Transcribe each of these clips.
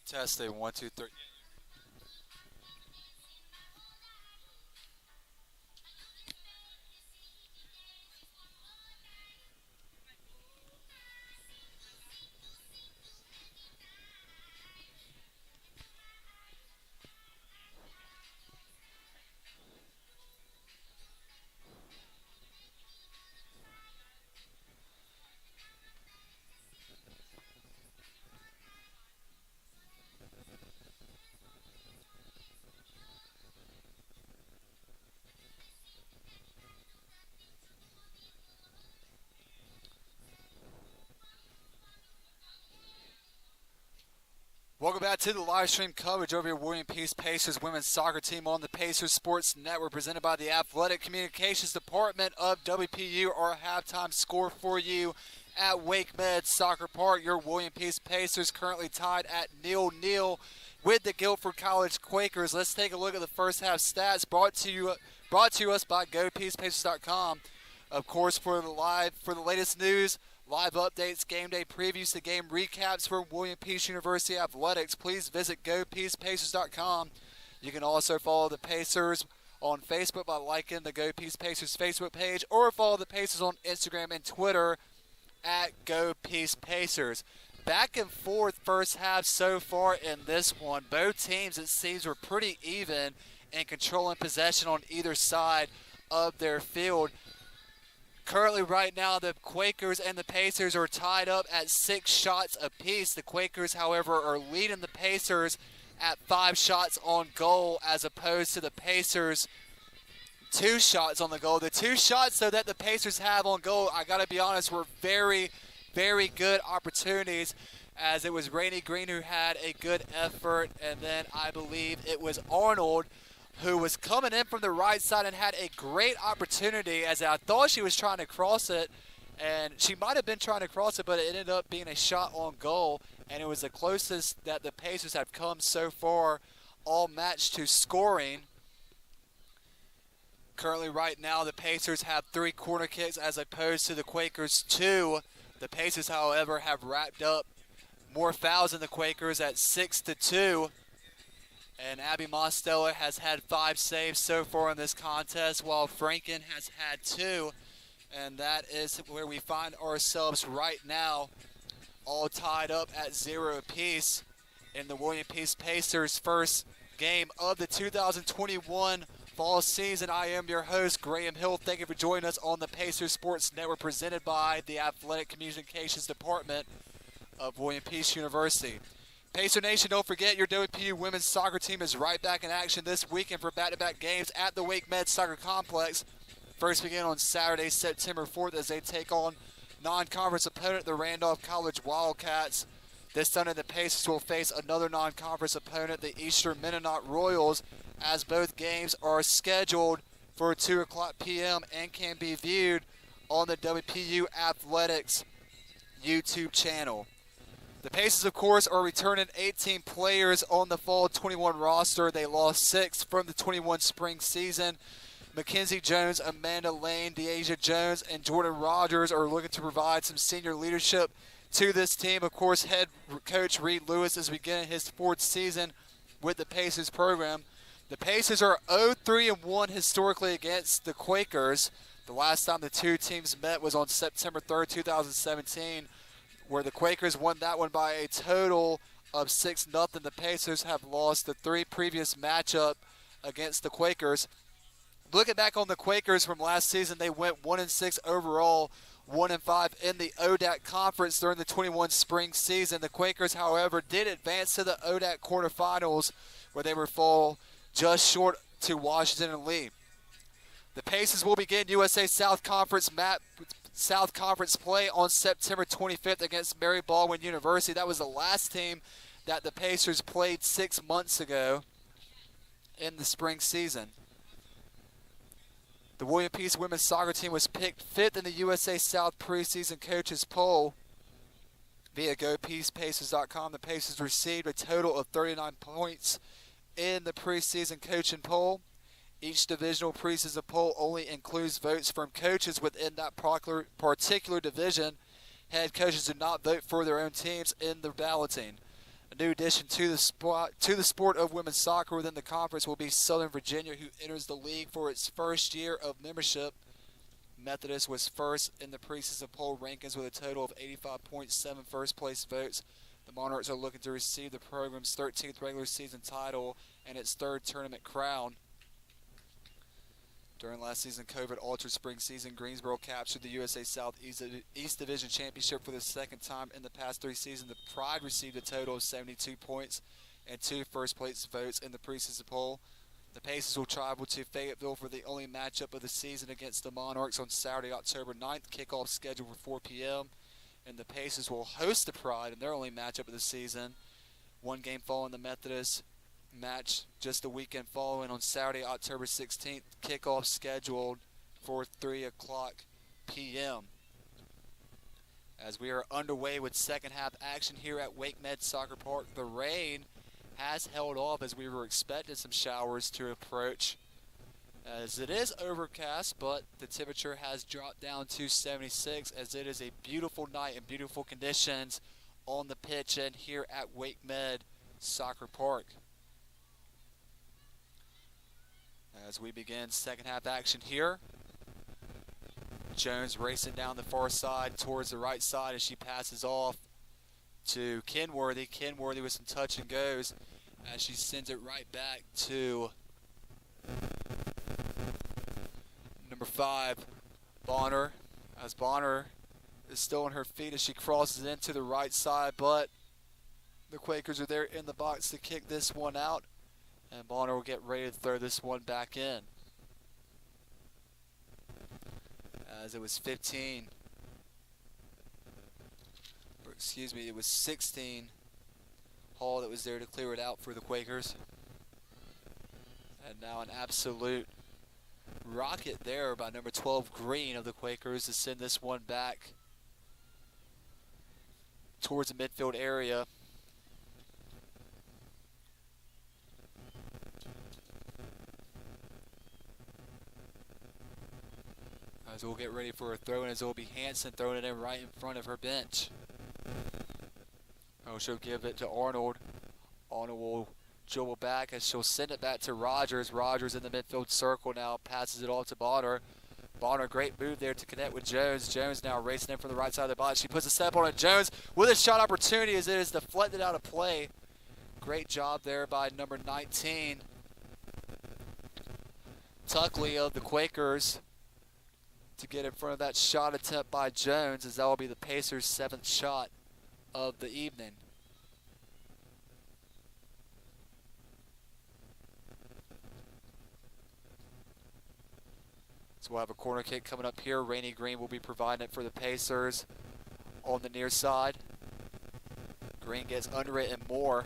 Testing 1, 2, 3. Welcome back to the live stream coverage over your William Peace Pacers women's soccer team on the Pacers Sports Network, presented by the Athletic Communications Department of WPU. Our halftime score for you at Wake Med Soccer Park. Your William Peace Pacers currently tied at 0-0 with the Guilford College Quakers. Let's take a look at the first half stats brought to us by GoPeacePacers.com. Of course, for the latest news, live updates, game day previews, the game recaps for William Peace University Athletics, please visit GoPeacePacers.com. You can also follow the Pacers on Facebook by liking the Go Peace Pacers Facebook page, or follow the Pacers on Instagram and Twitter at Go Peace Pacers. Back and forth first half so far in this one. Both teams, it seems, were pretty even in controlling possession on either side of their field. Currently, right now, the Quakers and the Pacers are tied up at 6 shots apiece. The Quakers, however, are leading the Pacers at 5 shots on goal, as opposed to the Pacers' 2 shots on the goal. The 2 shots, though, that the Pacers have on goal, I got to be honest, were very, very good opportunities, as it was Rainey Green who had a good effort, and then I believe it was Arnold who was coming in from the right side and had a great opportunity, as I thought she was trying to cross it, and she might have been trying to cross it, but it ended up being a shot on goal, and it was the closest that the Pacers have come so far all match to scoring. Currently right now, the Pacers have 3 corner kicks as opposed to the Quakers 2. The Pacers, however, have racked up more fouls than the Quakers at 6-2. And Abby Mosteller has had 5 saves so far in this contest, while Franken has had 2. And that is where we find ourselves right now, all tied up at 0 apiece in the William Peace Pacers' first game of the 2021 fall season. I am your host, Graham Hill. Thank you for joining us on the Pacers Sports Network, presented by the Athletic Communications Department of William Peace University. Pacer Nation, don't forget your WPU women's soccer team is right back in action this weekend for back-to-back games at the Wake Med Soccer Complex. First begin on Saturday, September 4th, as they take on non-conference opponent, the Randolph College Wildcats. This Sunday, the Pacers will face another non-conference opponent, the Eastern Mennonite Royals, as both games are scheduled for 2 o'clock p.m. and can be viewed on the WPU Athletics YouTube channel. The Pacers, of course, are returning 18 players on the Fall 21 roster. They lost 6 from the 21 spring season. Mackenzie Jones, Amanda Lane, Deasia Jones, and Jordan Rogers are looking to provide some senior leadership to this team. Of course, head coach Reed Lewis is beginning his 4th season with the Pacers program. The Pacers are 0-3-1 historically against the Quakers. The last time the two teams met was on September 3rd, 2017. Where the Quakers won that one by a total of 6-0. The Pacers have lost the 3 previous matchup against the Quakers. Looking back on the Quakers from last season, they went 1-6 overall, 1-5 in the ODAC conference during the 21 spring season. The Quakers, however, did advance to the ODAC quarterfinals, where they were fall just short to Washington and Lee. The Pacers will begin USA South Conference play on September 25th against Mary Baldwin University. That was the last team that the Pacers played 6 months ago in the spring season. The William Peace women's soccer team was picked 5th in the USA South preseason coaches poll via GoPeacePacers.com. The Pacers received a total of 39 points in the preseason coaching poll. Each divisional preseason poll only includes votes from coaches within that particular division. Head coaches do not vote for their own teams in the balloting. A new addition to the sport of women's soccer within the conference will be Southern Virginia, who enters the league for its first year of membership. Methodist was first in the preseason poll rankings with a total of 85.7 first-place votes. The Monarchs are looking to receive the program's 13th regular season title and its third tournament crown. During last season's COVID-altered spring season, Greensboro captured the USA South East Division Championship for the second time in the past 3 seasons. The Pride received a total of 72 points and 2 first-place votes in the preseason poll. The Pacers will travel to Fayetteville for the only matchup of the season against the Monarchs on Saturday, October 9th. Kickoff scheduled for 4 p.m. And the Pacers will host the Pride in their only matchup of the season. One game following the Methodist match just the weekend following on Saturday, October 16th. Kickoff scheduled for 3 o'clock p.m. As we are underway with second half action here at Wake Med Soccer Park, the rain has held off as we were expecting some showers to approach. As it is overcast, but the temperature has dropped down to 76 as it is a beautiful night and beautiful conditions on the pitch and here at Wake Med Soccer Park. As we begin second half action here, Jones racing down the far side towards the right side as she passes off to Kenworthy. Kenworthy with some touch and goes as she sends it right back to number 5, Bonner. As Bonner is still on her feet as she crosses into the right side, but the Quakers are there in the box to kick this one out, and Bonner will get ready to throw this one back in. As it was 15, or excuse me, it was 16 Hall that was there to clear it out for the Quakers. And now an absolute rocket there by number 12 Green of the Quakers to send this one back towards the midfield area. As we'll get ready for a throw in, as it will be Hanson throwing it in right in front of her bench. Oh, she'll give it to Arnold. Arnold will dribble back as she'll send it back to Rogers. Rogers in the midfield circle now, passes it off to Bonner. Bonner, great move there to connect with Jones. Jones now racing in from the right side of the box. She puts a step on it. Jones with a shot opportunity as it is deflected out of play. Great job there by number 19, Tuckley of the Quakers, to get in front of that shot attempt by Jones, as that will be the Pacers' 7th shot of the evening. So we'll have a corner kick coming up here. Rainey Green will be providing it for the Pacers on the near side. Green gets under it and more.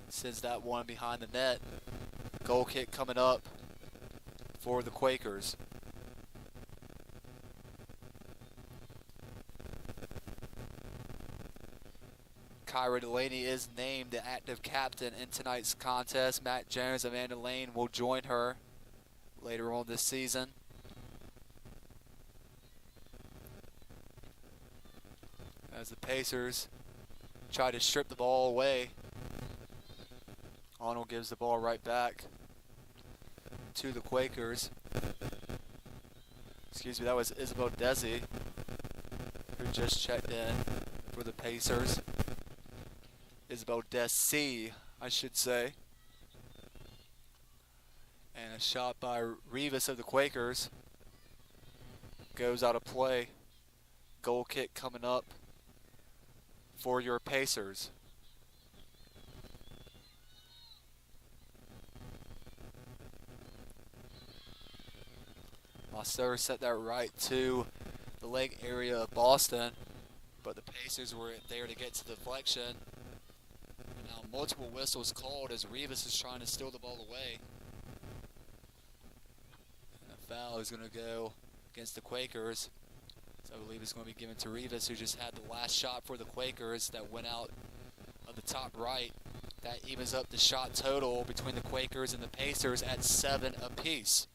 Sends that one behind the net. Goal kick coming up for the Quakers. Kyra Delaney is named the active captain in tonight's contest. Matt Jones, Amanda Lane will join her later on this season. As the Pacers try to strip the ball away, Arnold gives the ball right back to the Quakers. Excuse me, that was Isabel Desi who just checked in for the Pacers. Isabel Desi, I should say. And a shot by Rivas of the Quakers goes out of play. Goal kick coming up for your Pacers. Mosseri set that right to the leg area of Boston, but the Pacers were there to get to the deflection. And now multiple whistles called as Rivas is trying to steal the ball away. And a foul is going to go against the Quakers. So I believe it's going to be given to Rivas, who just had the last shot for the Quakers that went out of the top right. That evens up the shot total between the Quakers and the Pacers at 7 apiece.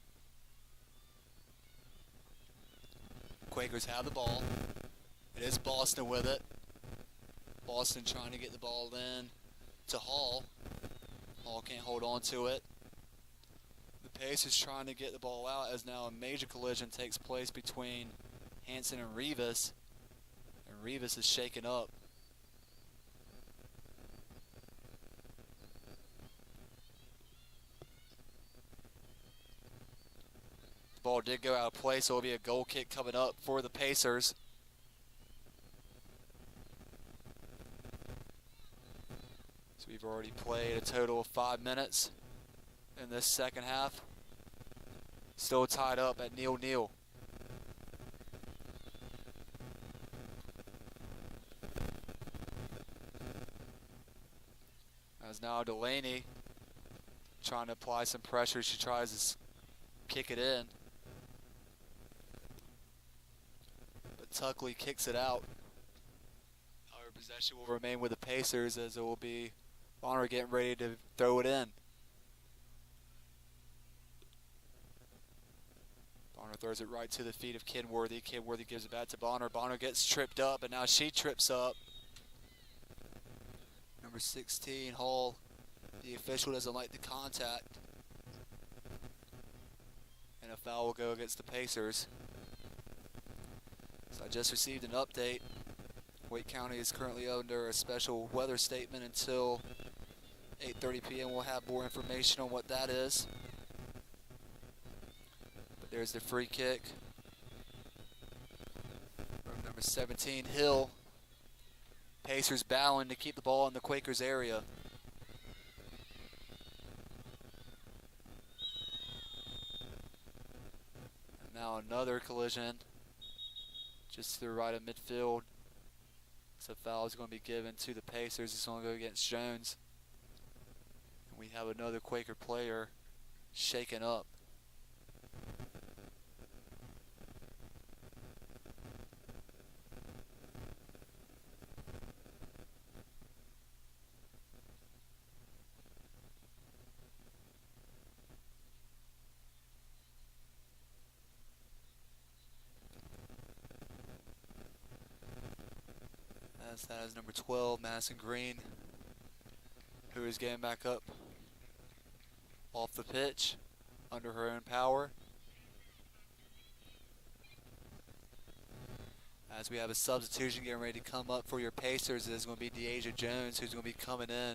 Quakers have the ball. It is Boston with it. Boston trying to get the ball in to Hall. Hall can't hold on to it. The Pacers trying to get the ball out as now a major collision takes place between Hanson and Rivas. And Rivas is shaken up. The ball did go out of play, so it'll be a goal kick coming up for the Pacers. So we've already played a total of 5 minutes in this second half. Still tied up at 0-0. As now Delaney trying to apply some pressure. She tries to kick it in. But Tuckley kicks it out. Our possession will remain with the Pacers as it will be Bonner getting ready to throw it in. Bonner throws it right to the feet of Kenworthy. Kenworthy gives it back to Bonner. Bonner gets tripped up, but now she trips up. Number 16, Hall. The official doesn't like the contact. And a foul will go against the Pacers. So I just received an update. Wake County is currently under a special weather statement until 8:30 p.m. We'll have more information on what that is. But there's the free kick from number 17, Hill. Pacers battling to keep the ball in the Quakers area. And now another collision just to the right of midfield. So foul is going to be given to the Pacers. It's going to go against Jones. And we have another Quaker player shaken up. As that is number 12, Madison Green, who is getting back up off the pitch under her own power. As we have a substitution getting ready to come up for your Pacers, it is going to be Deasia Jones who's going to be coming in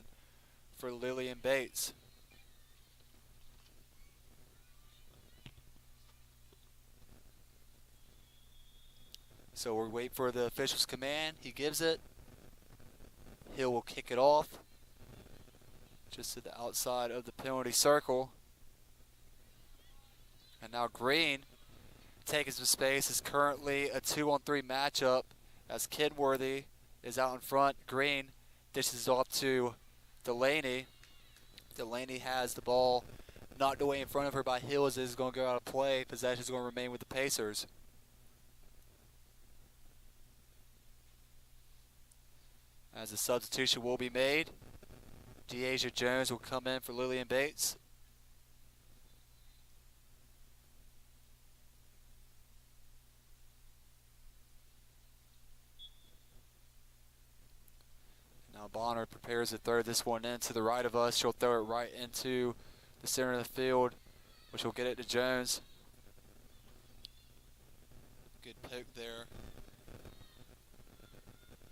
for Lillian Bates. So we're waiting for the official's command. He gives it. Hill will kick it off just to the outside of the penalty circle. And now Green taking some space. Is currently a 2-on-3 matchup as Kenworthy is out in front. Green dishes off to Delaney. Delaney has the ball knocked away in front of her by Hill as it is going to go out of play. Possession is going to remain with the Pacers. As a substitution will be made, Deasia Jones will come in for Lillian Bates. Now Bonner prepares to throw this one in to the right of us. She'll throw it right into the center of the field, which will get it to Jones. Good poke there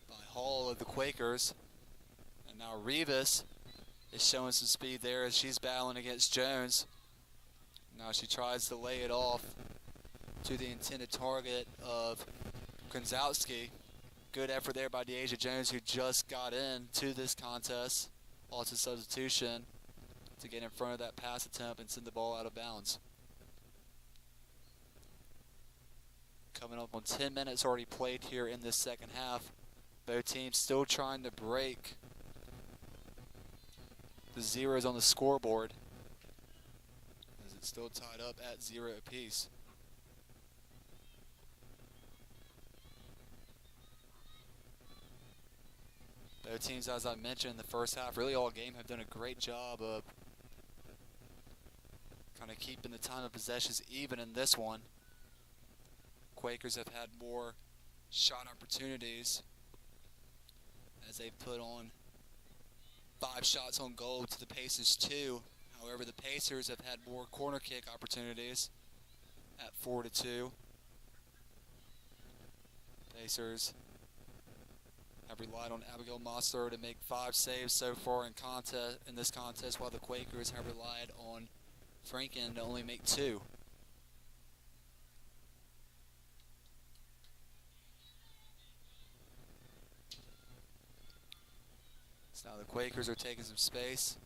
by Hall of the Quakers. And now Rivas is showing some speed there as she's battling against Jones. Now she tries to lay it off to the intended target of Kronzowski. Good effort there by Deasia Jones, who just got into this contest. Also substitution to get in front of that pass attempt and send the ball out of bounds. Coming up on 10 minutes already played here in this second half. Both teams still trying to break the zeros on the scoreboard, as it's still tied up at 0 apiece. Both teams, as I mentioned in the first half, really all game have done a great job of kind of keeping the time of possessions even in this one. Quakers have had more shot opportunities as they put on 5 shots on goal to the Pacers 2. However, the Pacers have had more corner kick opportunities at 4-2. Pacers have relied on Abigail Mosler to make 5 saves so far in this contest, while the Quakers have relied on Franken to only make 2. So now the Quakers are taking some space,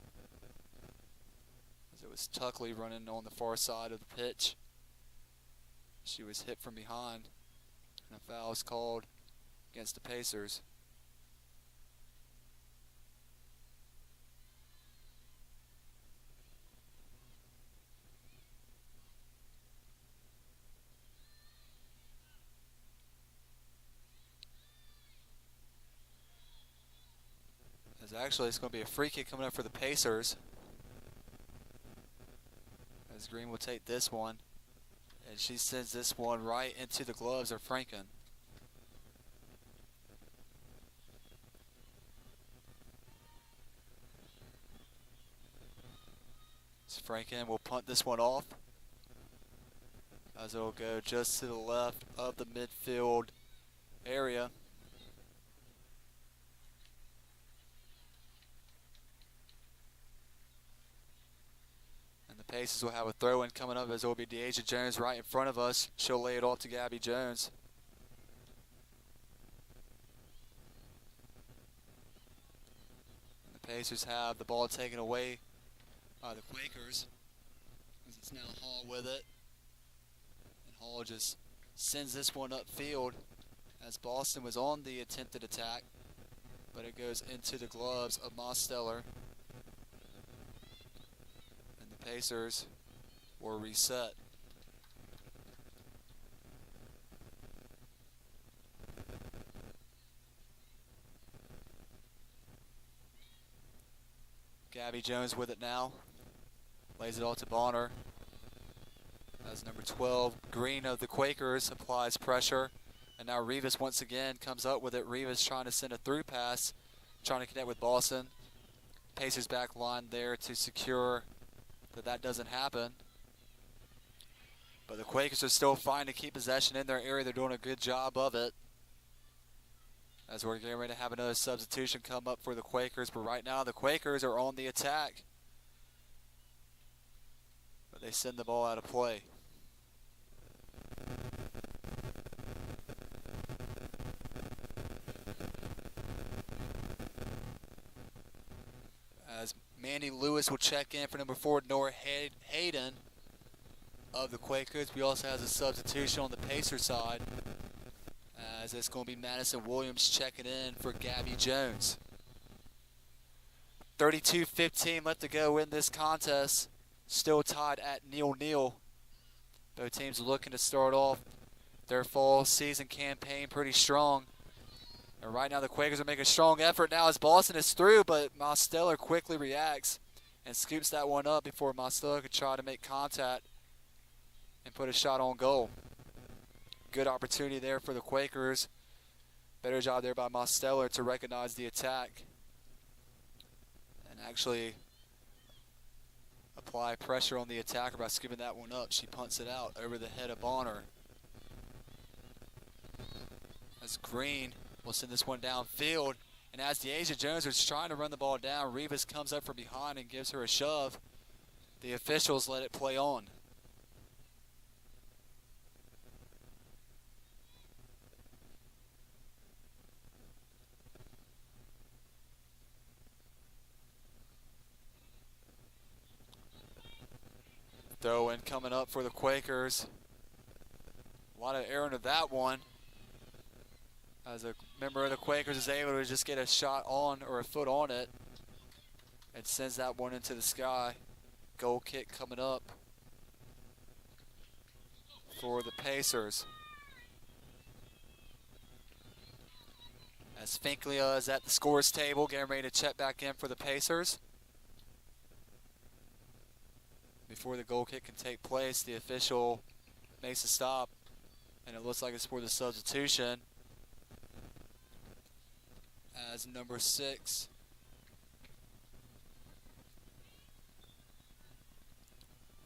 as it was Tuckley running on the far side of the pitch. She was hit from behind, and a foul is called against the Pacers. Actually, it's going to be a free kick coming up for the Pacers, as Green will take this one, and she sends this one right into the gloves of Franken. So Franken will punt this one off, as it will go just to the left of the midfield area. Pacers will have a throw-in coming up, as it will be Deasia Jones right in front of us. She'll lay it off to Gabby Jones. And the Pacers have the ball taken away by the Quakers, as it's now Hall with it. And Hall just sends this one upfield, as Boston was on the attempted attack, but it goes into the gloves of Mosteller. Pacers will reset. Gabby Jones with it now. Lays it off to Bonner. As number 12, Green of the Quakers, applies pressure. And now Rivas once again comes up with it. Rivas trying to send a through pass, trying to connect with Boston. Pacers back line there to secure that doesn't happen. But the Quakers are still fine to keep possession in their area. They're doing a good job of it. As we're getting ready to have another substitution come up for the Quakers. But right now the Quakers are on the attack, but they send the ball out of play. As Mandy Lewis will check in for number 4, Nora Hayden of the Quakers. We also have a substitution on the Pacer side, as it's going to be Madison Williams checking in for Gabby Jones. 32-15 left to go in this contest. Still tied at 0-0. Both teams are looking to start off their fall season campaign pretty strong. And right now the Quakers are making a strong effort now as Boston is through, but Mosteller quickly reacts and scoops that one up before Mosteller could try to make contact and put a shot on goal. Good opportunity there for the Quakers. Better job there by Mosteller to recognize the attack and actually apply pressure on the attacker by scooping that one up. She punts it out over the head of Bonner. As Green will send this one downfield, and as Deasia Jones was trying to run the ball down, Rivas comes up from behind and gives her a shove. The officials let it play on. Throw in coming up for the Quakers. A lot of error into that one, as a member of the Quakers is able to just get a shot on or a foot on it and sends that one into the sky. Goal kick coming up for the Pacers. As Finklia is at the scores table, getting ready to check back in for the Pacers. Before the goal kick can take place, the official makes a stop, and it looks like it's for the substitution, as number 6.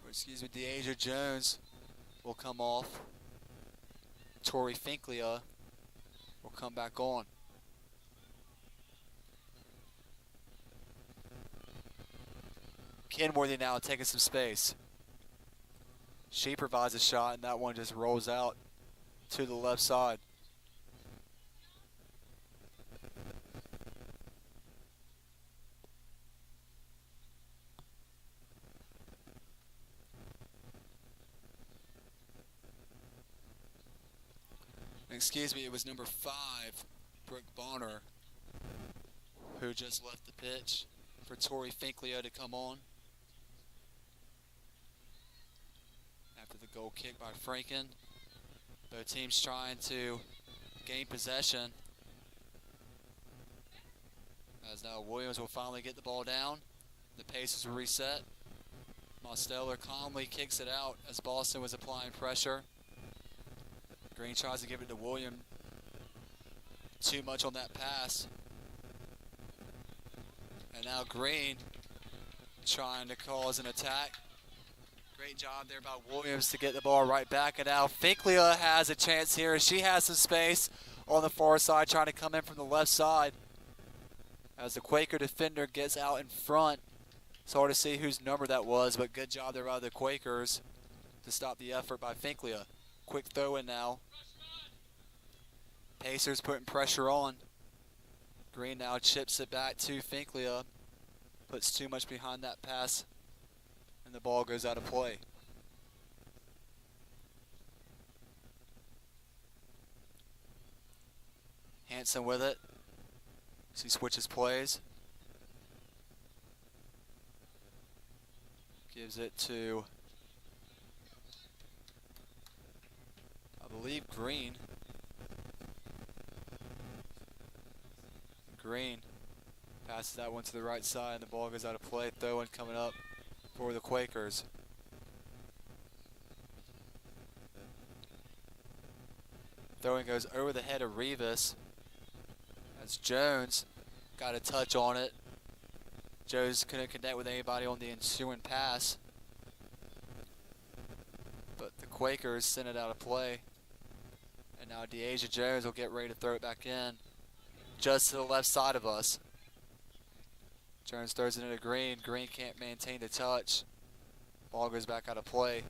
Or excuse me, DeAsia Jones will come off. Tori Finklia will come back on. Kenworthy now taking some space. She provides a shot, and that one just rolls out to the left side. Excuse me, it was number 5, Brooke Bonner, who just left the pitch for Tori Finklia to come on. After the goal kick by Franken. Both teams trying to gain possession. As now Williams will finally get the ball down. The paces will reset. Mosteller calmly kicks it out as Boston was applying pressure. Green tries to give it to William. Too much on that pass. And now Green trying to cause an attack. Great job there by Williams to get the ball right back. And now Finklia has a chance here. She has some space on the far side, trying to come in from the left side. As the Quaker defender gets out in front. It's hard to see whose number that was, but good job there by the Quakers to stop the effort by Finklia. Quick throw in now. Pacers putting pressure on. Green now chips it back to Finklia. Puts too much behind that pass. And the ball goes out of play. Hanson with it. She switches plays. Gives it to, I believe, Green. Green passes that one to the right side, and the ball goes out of play. Throw-in coming up for the Quakers. Throw-in goes over the head of Rivas. As Jones got a touch on it. Jones couldn't connect with anybody on the ensuing pass. But the Quakers sent it out of play. And now DeAsia Jones will get ready to throw it back in. Just to the left side of us. Jones throws it into Green. Green can't maintain the touch. Ball goes back out of play.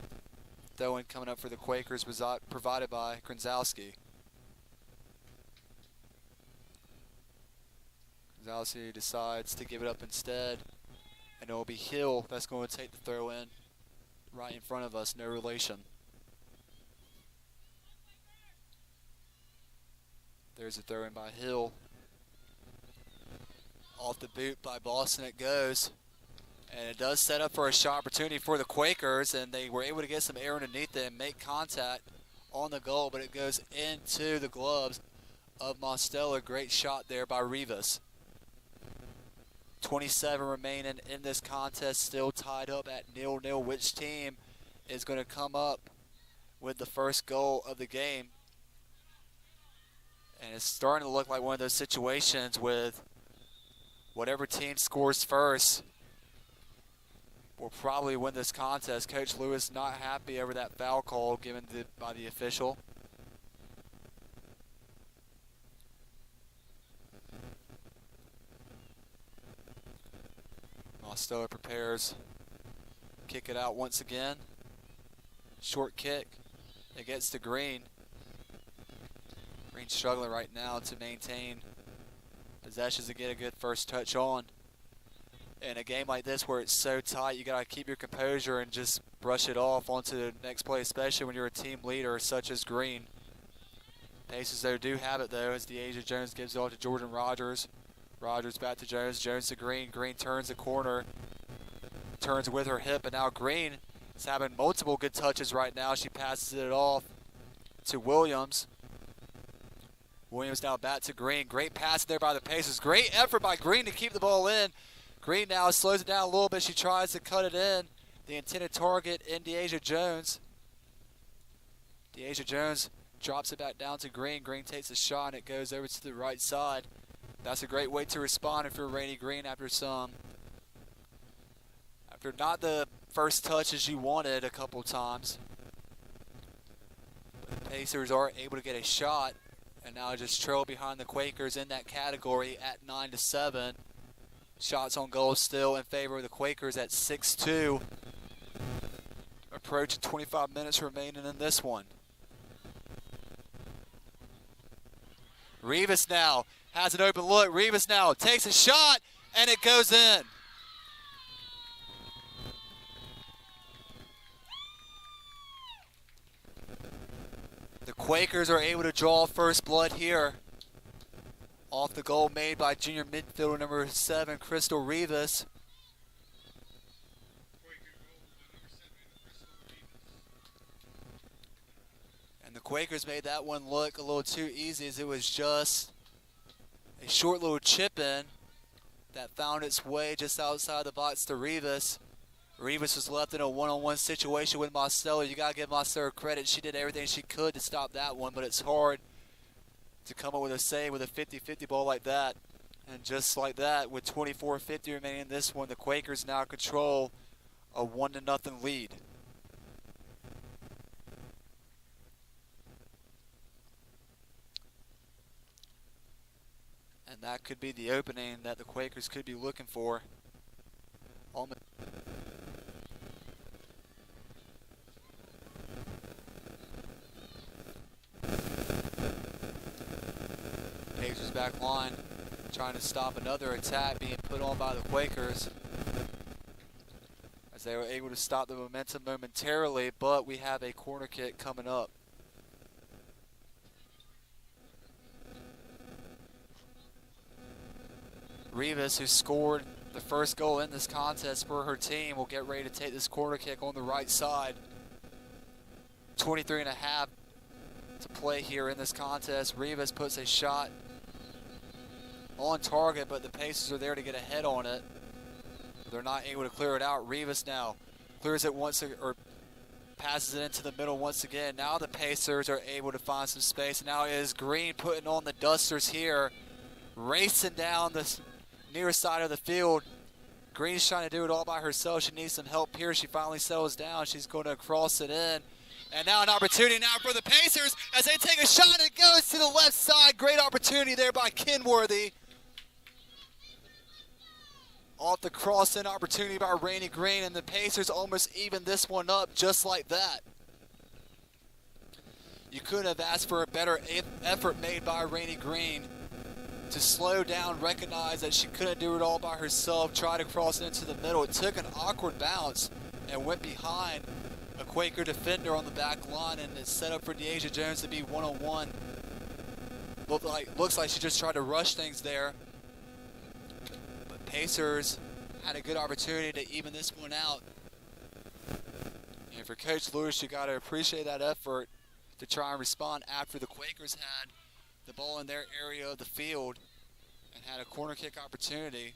Throw-in coming up for the Quakers was provided by Gronzowski. Gronzowski decides to give it up instead. And it will be Hill that's going to take the throw-in right in front of us. No relation. There's a throw-in by Hill. Off the boot by Boston it goes. And it does set up for a shot opportunity for the Quakers, and they were able to get some air underneath it and make contact on the goal, but it goes into the gloves of Mosteller. Great shot there by Rivas. 27 remaining in this contest, still tied up at 0-0. Which team is going to come up with the first goal of the game? And it's starting to look like one of those situations with whatever team scores first will probably win this contest. Coach Lewis not happy over that foul call given by the official. Mosteller prepares. Kick it out once again. Short kick. It gets to Green. Green struggling right now to maintain possessions to get a good first touch on. In a game like this where it's so tight, you got to keep your composure and just brush it off onto the next play, especially when you're a team leader such as Green. Pacers, though, do have it, though, as DeAsia Jones gives it off to Jordan Rogers. Rogers back to Jones. Jones to Green. Green turns the corner. Turns with her hip, and now Green is having multiple good touches right now. She passes it off to Williams. Williams now back to Green. Great pass there by the Pacers. Great effort by Green to keep the ball in. Green now slows it down a little bit. She tries to cut it in. The intended target in DeAsia Jones. DeAsia Jones drops it back down to Green. Green takes a shot, and it goes over to the right side. That's a great way to respond if you're Rainy Green after not the first touch as you wanted a couple times. But the Pacers are able to get a shot and now just trail behind the Quakers in that category at 9-7. Shots on goal still in favor of the Quakers at 6-2. Approaching 25 minutes remaining in this one. Rivas now has an open look. Rivas now takes a shot, and it goes in. The Quakers are able to draw first blood here off the goal made by junior midfielder number 7, Crystal Rivas. And the Quakers made that one look a little too easy, as it was just a short little chip in that found its way just outside the box to Rivas. Rivas was left in a one-on-one situation with Marcelo. You got to give Marcelo credit. She did everything she could to stop that one, but it's hard to come up with a save with a 50-50 ball like that. And just like that, with 24:50 remaining in this one, the Quakers now control a 1-0 lead. And that could be the opening that the Quakers could be looking for. Pacers back line trying to stop another attack being put on by the Quakers, as they were able to stop the momentum momentarily, but we have a corner kick coming up. Rivas, who scored the first goal in this contest for her team, will get ready to take this corner kick on the right side. 23.5 to play here in this contest. Rivas puts a shot on target, but the Pacers are there to get ahead on it. They're not able to clear it out. Rivas now clears it or passes it into the middle once again. Now the Pacers are able to find some space. And now it is Green putting on the dusters here, racing down the near side of the field. Green's trying to do it all by herself. She needs some help here. She finally settles down. She's going to cross it in. And now an opportunity now for the Pacers as they take a shot, and it goes to the left side. Great opportunity there by Kenworthy. Off the cross-in opportunity by Rainy Green, and the Pacers almost even this one up just like that. You couldn't have asked for a better effort made by Rainy Green to slow down, recognize that she couldn't do it all by herself, try to cross it into the middle. It took an awkward bounce and went behind a Quaker defender on the back line, and it's set up for Deasia Jones to be one-on-one. Looks like she just tried to rush things there. But Pacers had a good opportunity to even this one out. And for Coach Lewis, you got to appreciate that effort to try and respond after the Quakers had the ball in their area of the field and had a corner kick opportunity.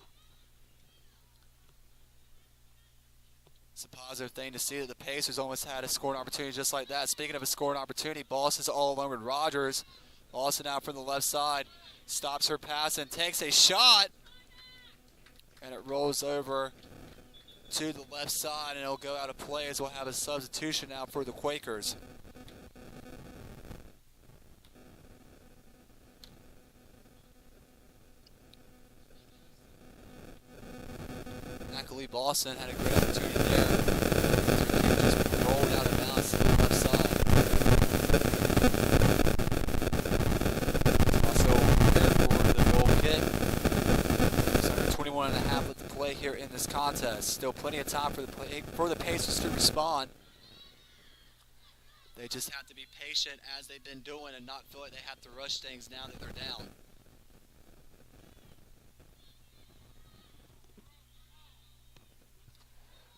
It's a positive thing to see that the Pacers almost had a scoring opportunity just like that. Speaking of a scoring opportunity, Boston's all alone with Rogers. Boston out from the left side, stops her pass and takes a shot. And it rolls over to the left side, and it'll go out of play as we'll have a substitution now for the Quakers. Luckily, Boston had a great opportunity there. Just rolled out of bounds to the left side. Also there for the goal kick. There's under 21.5 left to play here in this contest. Still plenty of time for the Pacers to respond. They just have to be patient as they've been doing and not feel like they have to rush things now that they're down.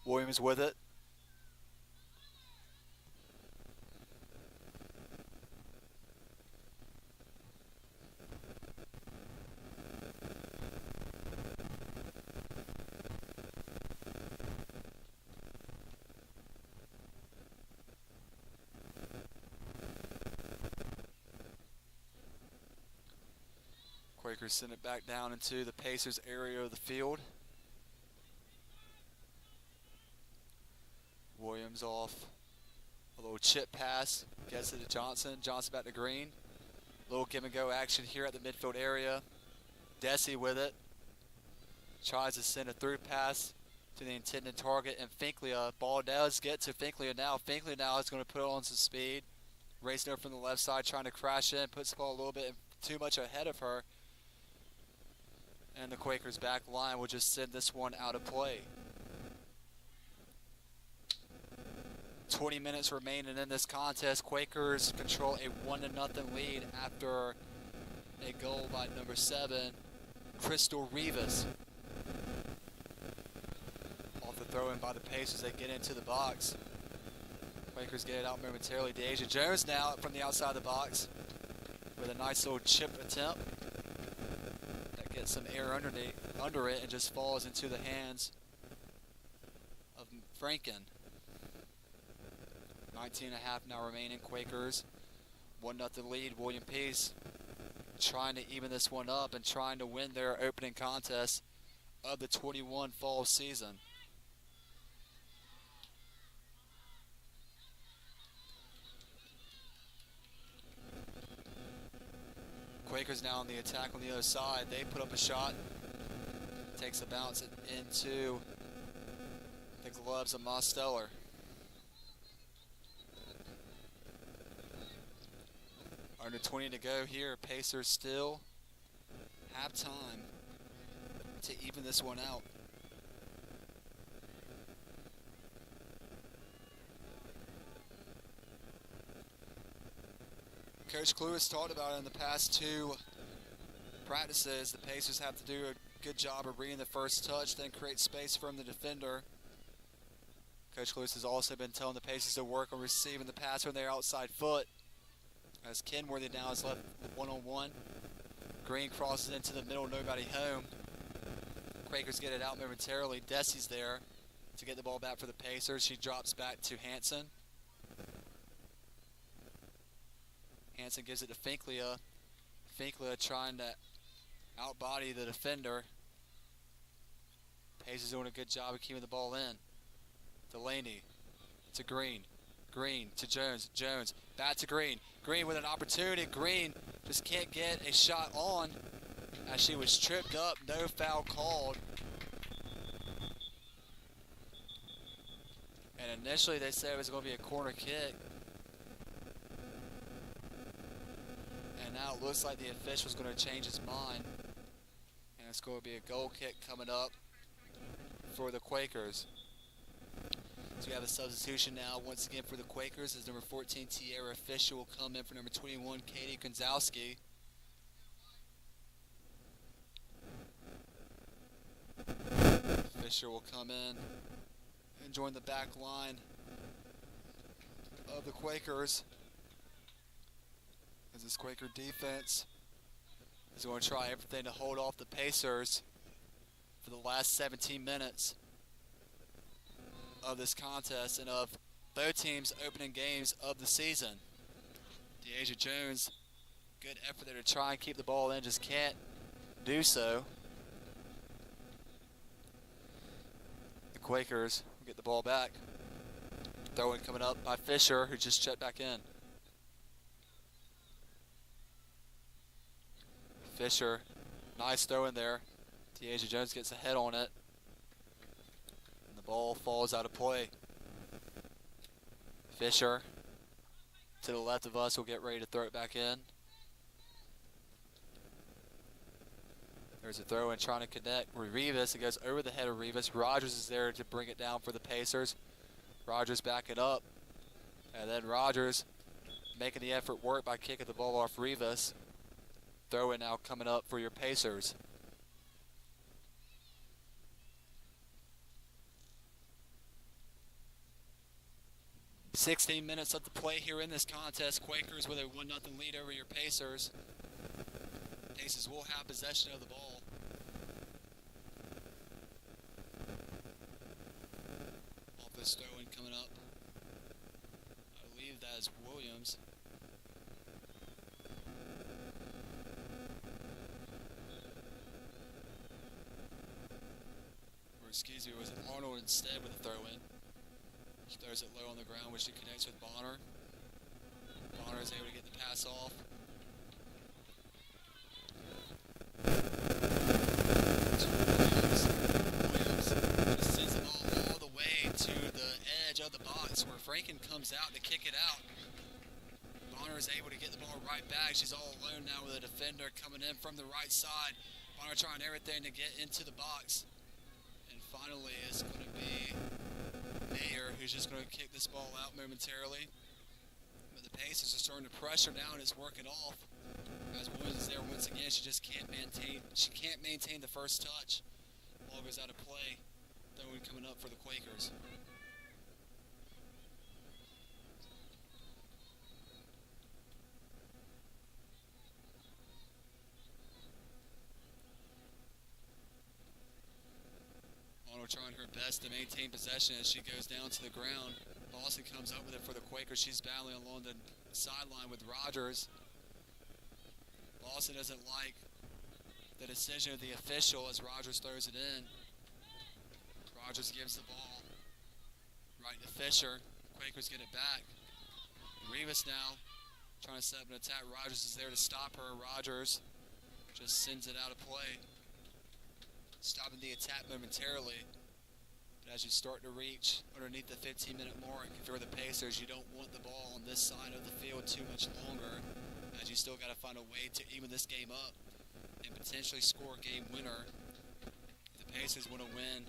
Williams with it. Quakers send it back down into the Pacers area of the field. Williams off. A little chip pass. Gets it to Johnson. Johnson back to Green. Little give and go action here at the midfield area. Desi with it. Tries to send a through pass to the intended target, and Finklea. Ball does get to Finklea now. Finklea now is going to put it on some speed. Racing over from the left side, trying to crash in. Puts the ball a little bit too much ahead of her. And the Quakers back line will just send this one out of play. 20 minutes remaining in this contest. Quakers control a 1-0 lead after a goal by number 7, Crystal Rivas. Off the throw in by the Pacers, they get into the box. Quakers get it out momentarily. Deja Jones now from the outside of the box with a nice little chip attempt that gets some air under it and just falls into the hands of Franken. 19.5 now remaining. Quakers 1-0 lead. William Peace trying to even this one up and trying to win their opening contest of the 21 fall season. Quakers now on the attack on the other side. They put up a shot. Takes a bounce into the gloves of Mosteller. Under 20 to go here. Pacers still have time to even this one out. Coach Cluess talked about it in the past 2 practices. The Pacers have to do a good job of reading the first touch, then create space from the defender. Coach Cluess has also been telling the Pacers to work on receiving the pass from their outside foot. As Kenworthy now is left one-on-one. Green crosses into the middle, nobody home. Quakers get it out momentarily. Desi's there to get the ball back for the Pacers. She drops back to Hanson. Hanson gives it to Finklea. Finklea trying to outbody the defender. Pacers doing a good job of keeping the ball in. Delaney to Green. Green to Jones. Jones back to Green. Green with an opportunity. Green just can't get a shot on as she was tripped up. No foul called. And initially they said it was going to be a corner kick. And now it looks like the official's going to change his mind. And it's going to be a goal kick coming up for the Quakers. So we have a substitution now once again for the Quakers as number 14 Tierra Fisher will come in for number 21 Katie Gonzalski. Fisher will come in and join the back line of the Quakers as this Quaker defense is going to try everything to hold off the Pacers for the last 17 minutes of this contest and of both teams' opening games of the season. Deja Jones, good effort there to try and keep the ball in, just can't do so. The Quakers will get the ball back. Throw-in coming up by Fisher, who just checked back in. Fisher, nice throw in there. Deja Jones gets a head on it. Ball falls out of play. Fisher to the left of us will get ready to throw it back in. There's a throw in trying to connect with Rivas. It goes over the head of Rivas. Rogers is there to bring it down for the Pacers. Rogers backing up. And then Rogers making the effort work by kicking the ball off Rivas. Throw in now coming up for your Pacers. 16 minutes of the play here in this contest. Quakers with a 1-0 lead over your Pacers. Pacers will have possession of the ball. Office throw-in coming up. I believe that is Williams. excuse me, was it Arnold instead with the throw-in. She throws it low on the ground, which she connects with Bonner. Bonner is able to get the pass off. Williams sends the ball all the way to the edge of the box where Franken comes out to kick it out. Bonner is able to get the ball right back. She's all alone now with a defender coming in from the right side. Bonner trying everything to get into the box. And finally it's going to be Mayer who's just going to kick this ball out momentarily. But the Pacers are starting to pressure now and it's working off. As Williams is there once again, she just can't maintain the first touch. Ball goes out of play. Throwing coming up for the Quakers. Arnold trying her best to maintain possession as she goes down to the ground. Boston comes up with it for the Quakers. She's battling along the sideline with Rogers. Boston doesn't like the decision of the official as Rogers throws it in. Rogers gives the ball right to Fisher. Quakers get it back. Rivas now trying to set up an attack. Rogers is there to stop her. Rogers just sends it out of play, stopping the attack momentarily. But as you start to reach underneath the 15-minute mark, if you're the Pacers, you don't want the ball on this side of the field too much longer, as you still got to find a way to even this game up and potentially score a game winner. The Pacers want to win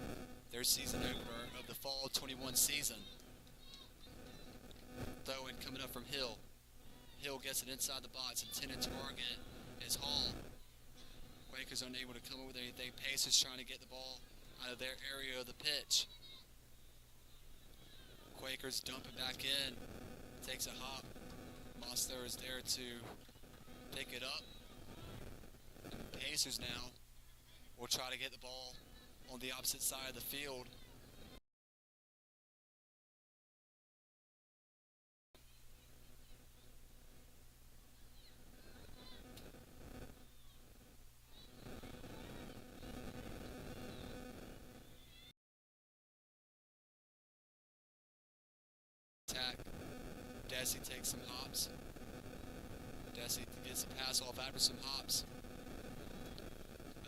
their season opener of the fall 21 season. Throw-in coming up from Hill. Hill gets it inside the box. Intended target is Hall. Quakers unable to come up with anything. Pacers trying to get the ball out of their area of the pitch. Quakers dump it back in. Takes a hop. Mostler is there to pick it up. And Pacers now will try to get the ball on the opposite side of the field. Attack. Desi takes some hops. Desi gets the pass off after some hops.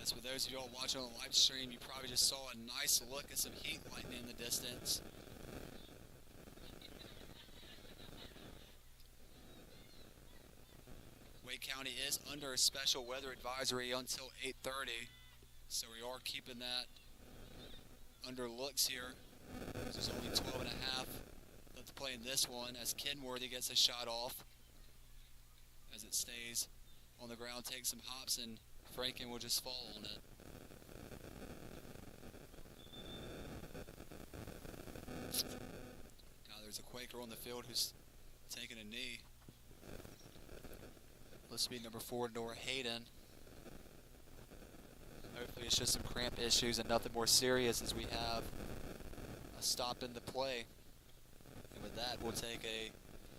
As for those of you all watching on the live stream, you probably just saw a nice look at some heat lightning in the distance. Wake County is under a special weather advisory until 8:30, so we are keeping that under looks here. There's only 12 and a half left to play in this one as Kenworthy gets a shot off. As it stays on the ground, takes some hops, and Franken will just fall on it. Now there's a Quaker on the field who's taking a knee. Let's be number 4, Nora Hayden. Hopefully it's just some cramp issues and nothing more serious as we have a stop in the play. And with that, we'll take a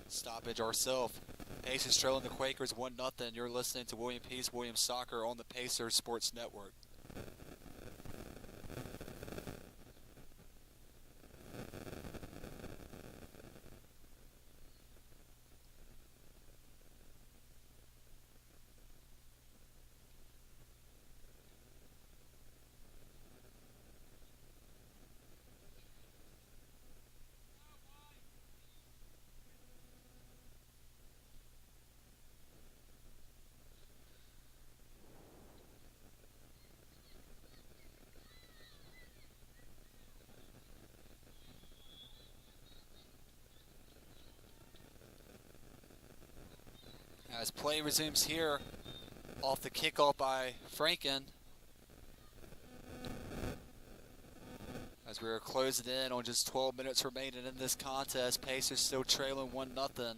stoppage ourselves. Pacers trailing the Quakers 1-0. You're listening to William Peace, Williams Soccer on the Pacers Sports Network. As play resumes here off the kickoff by Franken. As we are closing in on just 12 minutes remaining in this contest, Pacers still trailing 1-0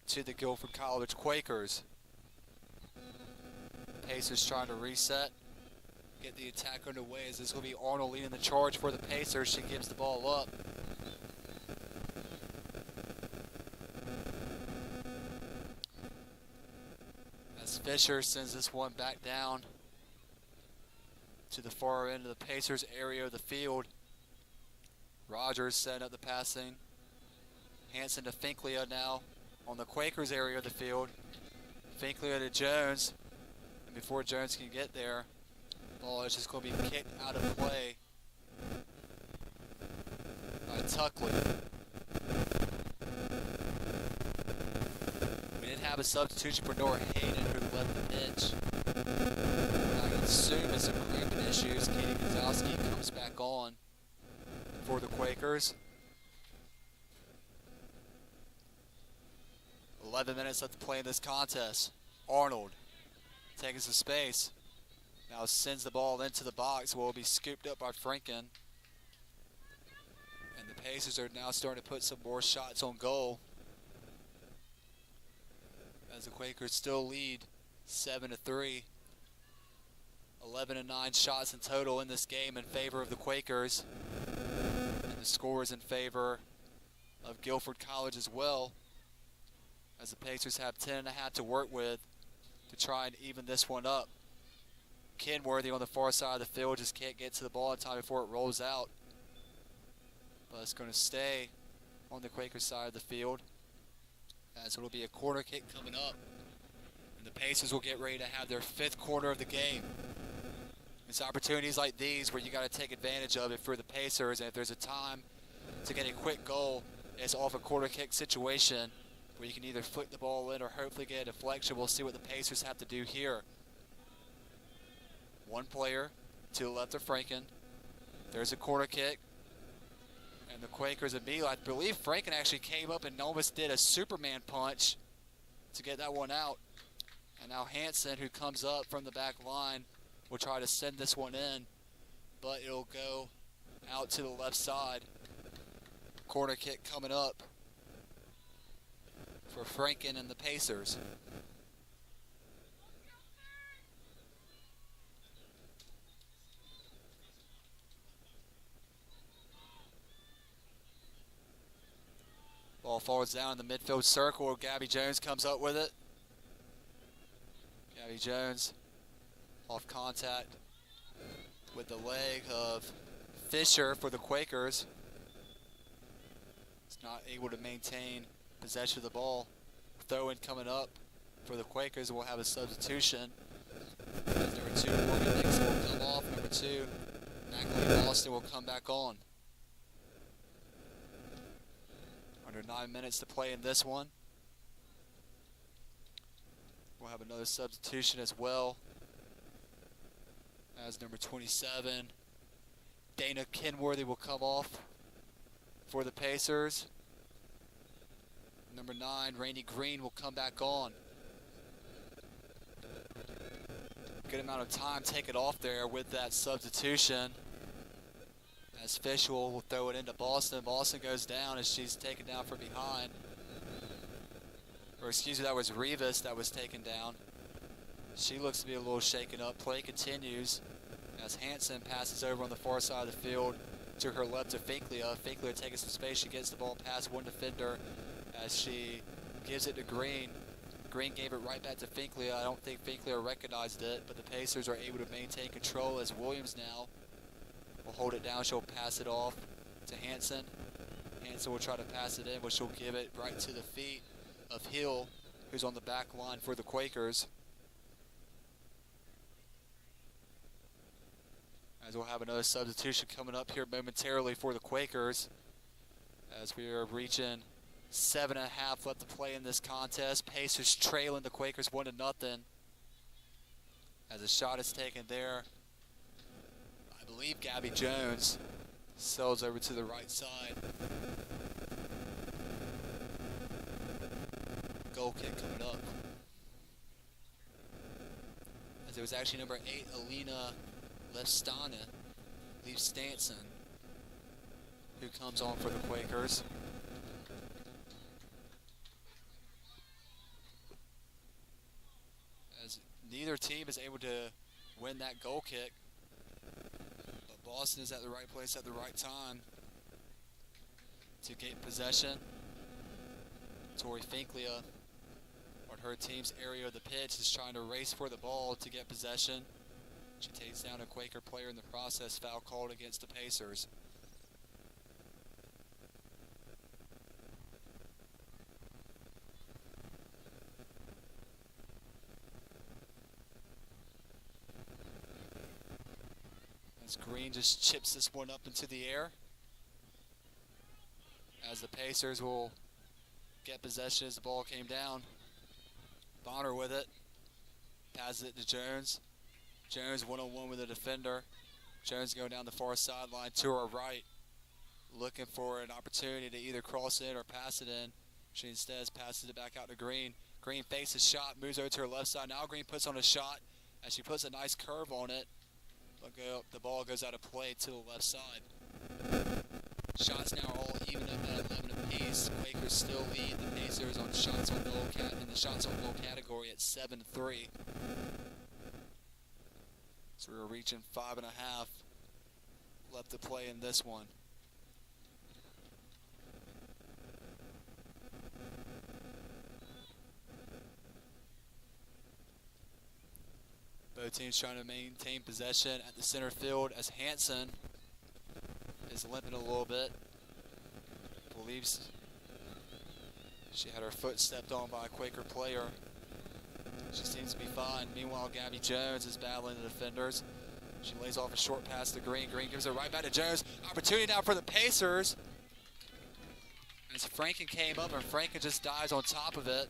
to the Guilford College Quakers. Pacers trying to reset, get the attack underway as this will be Arnold leading the charge for the Pacers. She gives the ball up. Fisher sends this one back down to the far end of the Pacers area of the field. Rogers setting up the passing. Hanson to Finklia now on the Quakers area of the field. Finklia to Jones. And before Jones can get there, the ball is just going to be kicked out of play by Tuckley. We did have a substitution for Nora Hayden who left the bench. I assume it's some cramping issues. Katie Gonzalski comes back on for the Quakers. 11 minutes left to play in this contest. Arnold taking some space. Now sends the ball into the box. Will be scooped up by Franken. And the Pacers are now starting to put some more shots on goal, as the Quakers still lead 7-3. 11 and 9 shots in total in this game in favor of the Quakers. And the score is in favor of Guilford College as well, as the Pacers have 10.5 to work with to try and even this one up. Kenworthy on the far side of the field just can't get to the ball in time before it rolls out. But it's going to stay on the Quakers side of the field, as it will be a corner kick coming up. And the Pacers will get ready to have their 5th corner of the game. It's opportunities like these where you got to take advantage of it for the Pacers, and if there's a time to get a quick goal, it's off a corner kick situation where you can either flick the ball in or hopefully get a deflection. We'll see what the Pacers have to do here. One player to the left of Franken. There's a corner kick. And the Quakers immediately, I believe Franken actually came up and almost did a Superman punch to get that one out. And now Hanson, who comes up from the back line, will try to send this one in, but it'll go out to the left side. Corner kick coming up for Franken and the Pacers. Ball falls down in the midfield circle. Gabby Jones comes up with it. Gabby Jones off contact with the leg of Fisher for the Quakers. It's not able to maintain possession of the ball. Throw-in coming up for the Quakers. We'll have a substitution. As number 2, Morgan Nixon will come off. Number 2, Natalie Boston will come back on. Under 9 minutes to play in this one. We'll have another substitution as well, as number 27, Dana Kenworthy will come off for the Pacers. Number 9, Rainey Green will come back on. Good amount of time taken off there with that substitution, as Fishel will throw it into Boston. Boston goes down as she's taken down from behind. Or excuse me, that was Rivas that was taken down. She looks to be a little shaken up. Play continues as Hanson passes over on the far side of the field to her left to Finklia. Finklia taking some space. She gets the ball past one defender as she gives it to Green. Green gave it right back to Finklia. I don't think Finklia recognized it, but the Pacers are able to maintain control as Williams now will hold it down. She'll pass it off to Hanson. Hanson will try to pass it in, but she'll give it right to the feet of Hill, who's on the back line for the Quakers. As we'll have another substitution coming up here momentarily for the Quakers, as we are reaching 7.5 left to play in this contest. Pacers trailing the Quakers 1-0. As a shot is taken there, I believe Gabby Jones sells over to the right side. Goal kick coming up. As it was actually number 8, Alina Leif-Stanson, who comes on for the Quakers. As neither team is able to win that goal kick, but Boston is at the right place at the right time to gain possession. Tori Finklia on her team's area of the pitch is trying to race for the ball to get possession. She takes down a Quaker player in the process. Foul called against the Pacers. As Green just chips this one up into the air. As the Pacers will get possession as the ball came down. Bonner with it. Passes it to Jones. Jones one-on-one with the defender. Jones going down the far sideline to her right. Looking for an opportunity to either cross in or pass it in. She instead passes it back out to Green. Green fakes a shot, moves over to her left side. Now Green puts on a shot as she puts a nice curve on it. The ball goes out of play to the left side. Shots now are all even up at 11 apiece. Quakers still lead the Pacers on shots on goal in the shots on goal category at 7-3. So we're reaching 5.5 left to play in this one. Both teams trying to maintain possession at the center field as Hanson is limping a little bit. Believes she had her foot stepped on by a Quaker player. She seems to be fine. Meanwhile, Gabby Jones is battling the defenders. She lays off a short pass to Green. Green gives it right back to Jones. Opportunity now for the Pacers. As Franken came up, and Franken just dives on top of it.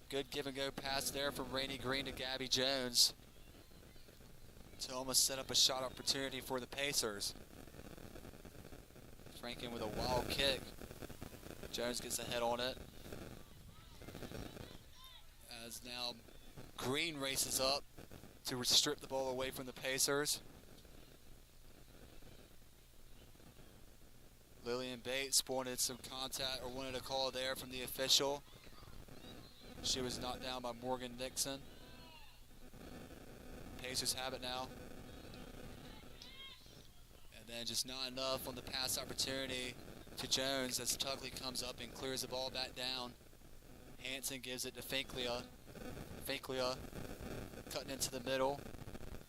Good give-and-go pass there from Rainey Green to Gabby Jones to almost set up a shot opportunity for the Pacers. Franken with a wild kick. Jones gets a head on it. As now Green races up to strip the ball away from the Pacers. Lillian Bates wanted some contact or wanted a call there from the official. She was knocked down by Morgan Nixon. Pacers have it now. And then just not enough on the pass opportunity to Jones as Tuggley comes up and clears the ball back down. Hanson gives it to Finklia. Finklia cutting into the middle.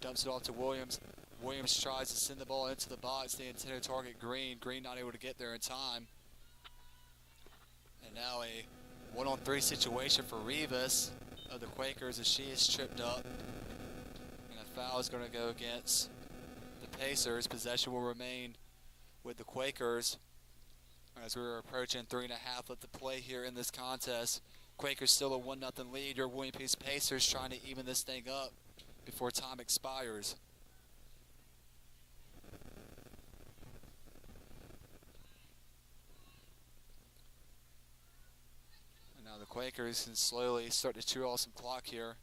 Dumps it off to Williams. Williams tries to send the ball into the box. The intended target Green. Green not able to get there in time. And now a 1-on-3 situation for Rivas of the Quakers as she is tripped up. And a foul is going to go against the Pacers. Possession will remain with the Quakers as we're approaching 3.5 left to play here in this contest. Quakers still a 1-0 lead. Your William Peace Pacers trying to even this thing up before time expires. And now the Quakers can slowly start to chew off some clock here.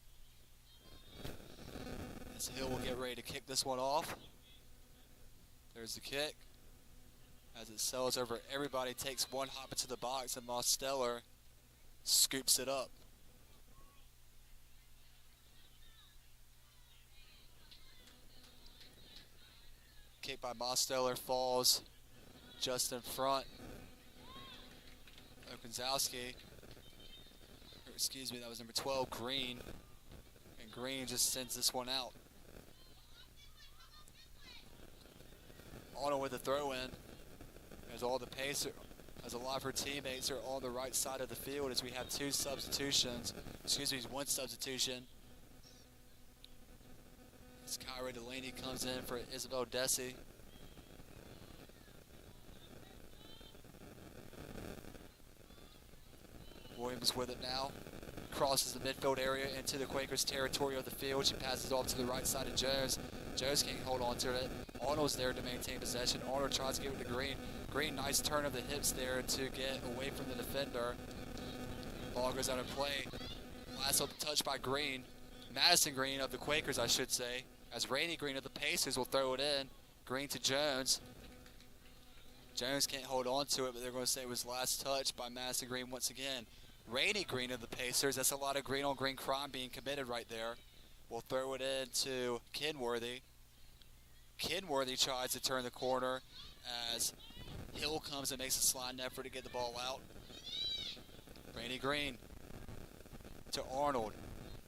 As Hill will get ready to kick this one off. There's the kick. As it sails over everybody, takes one hop into the box, and Mosteller scoops it up. Kick by Mosteller falls just in front of Gonzalski. Excuse me, that was number 12, Green. And Green just sends this one out. Arnold with the throw-in. As all the Pacers, as a lot of her teammates are on the right side of the field as we have two substitutions. Excuse me, one substitution. As Kyra Delaney comes in for Isabel Desi. Williams with it now. Crosses the midfield area into the Quakers' territory of the field. She passes off to the right side of Jones. Jones can't hold on to it. Arnold's there to maintain possession. Arnold tries to give it to Green. Green, nice turn of the hips there to get away from the defender. Ball goes out of play. Last up touch by Green. Madison Green of the Quakers, I should say. As Rainey Green of the Pacers will throw it in. Green to Jones. Jones can't hold on to it, but they're going to say it was last touch by Madison Green once again. Rainey Green of the Pacers, that's a lot of green-on-green crime being committed right there. We'll throw it in to Kenworthy. Kenworthy tries to turn the corner as Hill comes and makes a sliding effort to get the ball out. Rainey Green to Arnold.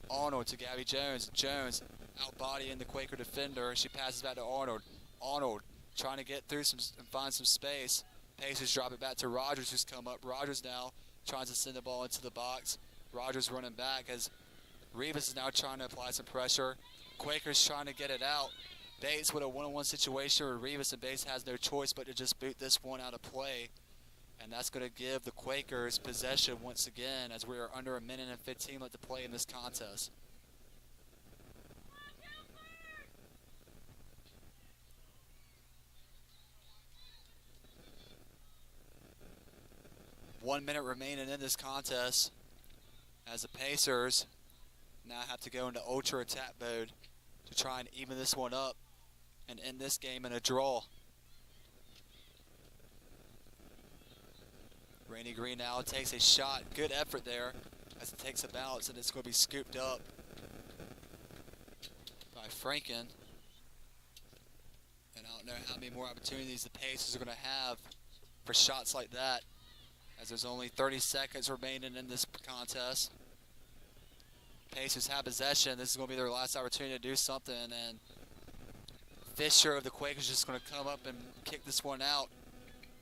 Arnold to Gabby Jones. Jones out bodying the Quaker defender. She passes back to Arnold. Arnold trying to get through and find some space. Pacers drop it back to Rogers, who's come up. Rogers now tries to send the ball into the box. Rogers running back as Rivas is now trying to apply some pressure. Quakers trying to get it out. Bates with a one-on-one situation where Rivas, and Bates has no choice but to just boot this one out of play. And that's going to give the Quakers possession once again as we are under a minute and 15 left to play in this contest. One minute remaining in this contest as the Pacers now have to go into ultra attack mode to try and even this one up and end this game in a draw. Rainey Green now takes a shot. Good effort there as it takes a bounce, and it's going to be scooped up by Franken. And I don't know how many more opportunities the Pacers are going to have for shots like that, as there's only 30 seconds remaining in this contest. Pacers have possession. This is going to be their last opportunity to do something, and Fisher of the Quakers is just going to come up and kick this one out.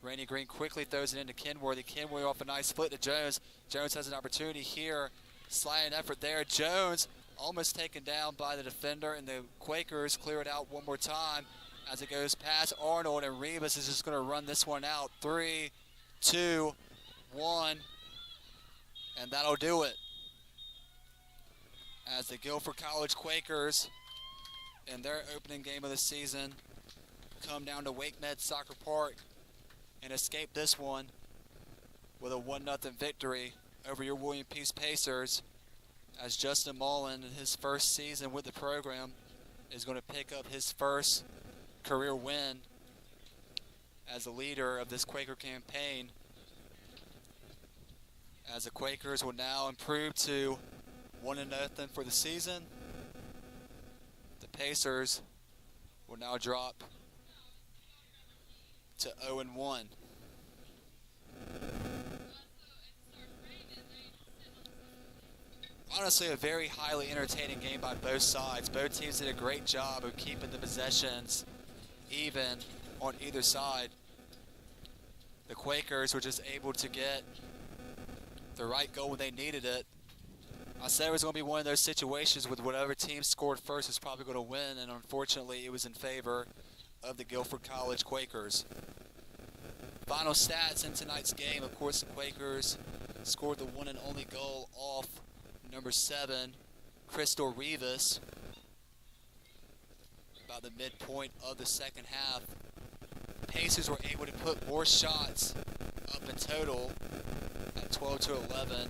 Rainey Green quickly throws it into Kenworthy. Kenworthy off a nice split to Jones. Jones has an opportunity here. Sliding effort there. Jones almost taken down by the defender, and the Quakers clear it out one more time as it goes past Arnold, and Rivas is just going to run this one out. 3, 2, 1, and that'll do it. As the Guilford College Quakers, in their opening game of the season, come down to Wake Med Soccer Park and escape this one with a 1-0 victory over your William Peace Pacers, as Justin Mullen, in his first season with the program, is going to pick up his first career win as the leader of this Quaker campaign, as the Quakers will now improve to 1-0 for the season. The Pacers will now drop to 0-1. Honestly, a very highly entertaining game by both sides. Both teams did a great job of keeping the possessions even on either side. The Quakers were just able to get the right goal when they needed it. I said it was going to be one of those situations with whatever team scored first is probably going to win, and unfortunately it was in favor of the Guilford College Quakers. Final stats in tonight's game, of course, the Quakers scored the one and only goal off number 7, Crystal Rivas, about the midpoint of the second half. Pacers were able to put more shots up in total at 12-11.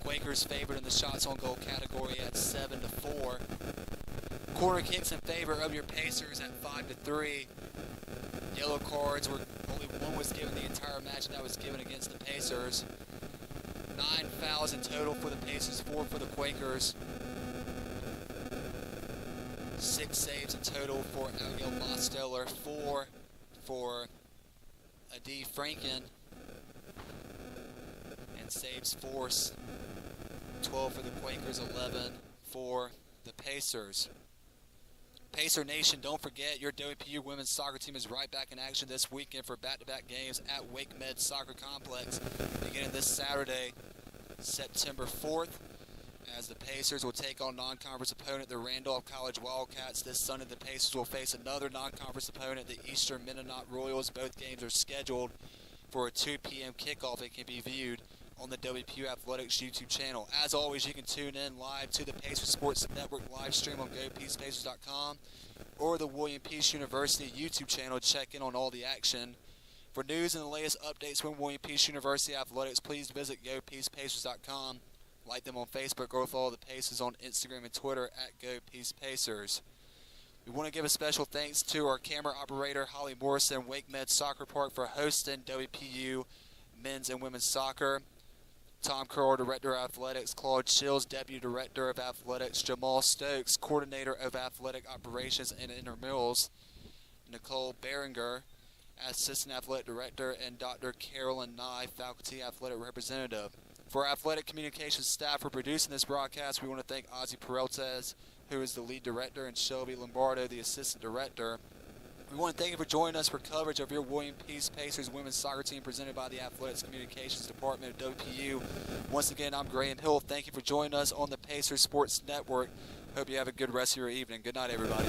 Quakers favored in the shots on goal category at 7-4. Corner kicks in favor of your Pacers at 5-3. Yellow cards were only one was given the entire match, and that was given against the Pacers. 9 fouls in total for the Pacers, 4 for the Quakers. 6 saves in total for Abigail Mosteller, 4 for Adi Franken, and saves force 12 for the Quakers, 11 for the Pacers. Pacer Nation, don't forget your WPU women's soccer team is right back in action this weekend for back-to-back games at Wake Med Soccer Complex beginning this Saturday, September 4th, as the Pacers will take on non-conference opponent, the Randolph College Wildcats. This Sunday, the Pacers will face another non-conference opponent, the Eastern Mennonite Royals. Both games are scheduled for a 2 p.m. kickoff. It can be viewed on the WPU Athletics YouTube channel. As always, you can tune in live to the Pacers Sports Network live stream on GoPeacePacers.com or the William Peace University YouTube channel. Check in on all the action. For news and the latest updates from William Peace University Athletics, please visit GoPeacePacers.com. Like them on Facebook or follow the Pacers on Instagram and Twitter at GoPeacePacers. We want to give a special thanks to our camera operator, Holly Morrison, Wake Med Soccer Park, for hosting WPU men's and women's soccer. Tom Curl, Director of Athletics, Claude Shields, Deputy Director of Athletics, Jamal Stokes, Coordinator of Athletic Operations and Intramurals, Nicole Berenger, Assistant Athletic Director, and Dr. Carolyn Nye, Faculty Athletic Representative. For our athletic communications staff for producing this broadcast, we want to thank Ozzy Peraltez, who is the lead director, and Shelby Lombardo, the assistant director. We want to thank you for joining us for coverage of your William Peace Pacers women's soccer team presented by the Athletics Communications Department of WPU. Once again, I'm Graham Hill. Thank you for joining us on the Pacers Sports Network. Hope you have a good rest of your evening. Good night, everybody.